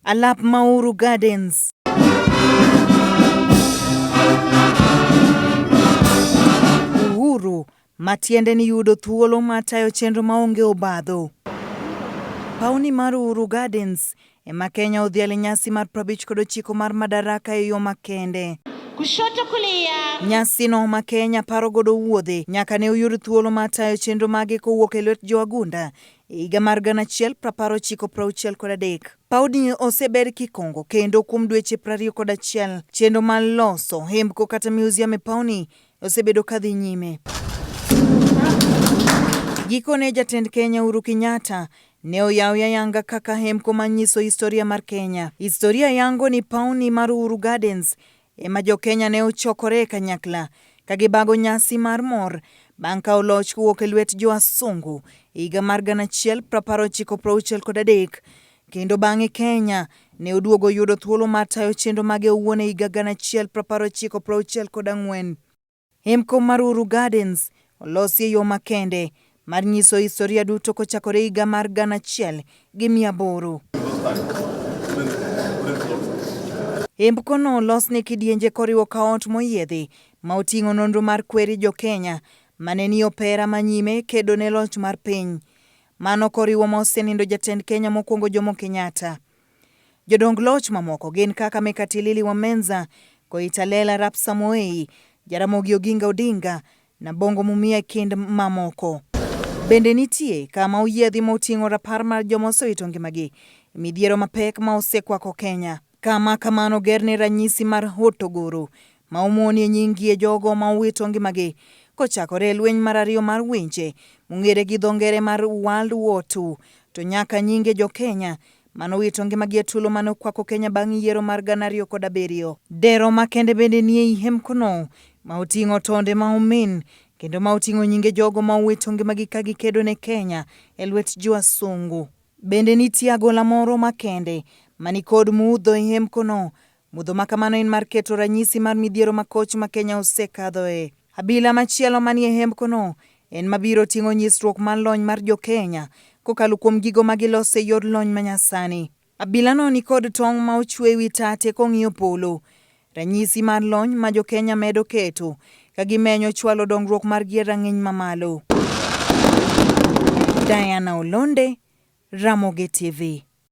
alap ma Uhuru Gardens. Uhuru matiende ni yudo thuolo matayo chenro maonge obadho. Pauni mar Uhuru Gardens ema Kenya odhiale nyasi mar 59 mar madaraka e yo makende. Kushoto kulia. Nyasi no ma Kenya paro godo wuodhe nyaka ne oyud thuolo matayo chenro mage kowuok e lwet joagunda e higa mar 1963. Pauni osebed kikongo kendo kuom dweche 21. Chenro mar loso Hembko kata museum e pauni osebedo kadhi nyime. Gikone jatend Kenya Uhuru Kenyatta ne oyawo yanga kaka Hembko manyiso historia mar Kenya. Historia yango ni pauni mar Uhuru Gardens ema jo Kenya ne ochokore kanyakla kagibago nyasi mar mor bang' ka oloch kuwuok e lwet jo wasungu higa mar 1963 kendo bang'e Kenya ne oduogo yudo thuolo mar tayo chenro mage owuon e higa 1964. Hembko mar Uhuru Gardens olosi e yo makende mar nyiso historia duto kochakore higa mar 1800. Hembko no olos ne kidienje koriwo kaot moyiedhi ma oting'o nonro mar kweri jo Kenya mane ni opera manyime kedo ne loch mar piny. Mano koriwo mosenindo jatend Kenya mokwongo Jomo Kenyatta. Jodong loch mamoko gin kaka Mekatilili wa Menza, Koitalel Arap Samoei, Ramogi Oginga Odinga na Bongo Mumia kind mamoko. Bende nitie kama oyiedhi moting'o rapar mar joma osewito ngimagi midhiero mapek ma osekwako Kenya. Kama kamano gerne ranyisi mar hotogoro ma omuonie nyingie jogo ma owito ngimagi kochakore lweny mar 2 mar winche mong'ere gi dho ngere mar World War II to nyaka nyinge jo Kenya manowito ngimagi e tulo mane okwako Kenya bang' yiero mar 2007. Dero makende bende nie i Hembko no ma oting'o tonde ma omin kendo ma oting'o nyinge jogo ma owito ngimagi ka gikedo ne Kenya e lwet jo wasungu. Bende nitie agola moro makende mani kod mudho e Hembko no. Mudho makamano en mar keto ranyisi mar midhiero makoch ma Kenya osekadhoe. Abila machielo manie Hembko no en mabiro ting'o nyisruok mar lony mar jo Kenya kokalo kuom gigo magiloso e yor lony manyasani. Abila no ni kod tong' ma ochwe wi tate kong'iyo polo. Ranyisi mar lony ma jo Kenya medo keto ka gimenyo chwalo dongruok mar gi e rang'iny mamalo. Diana Olonde, Ramogi TV.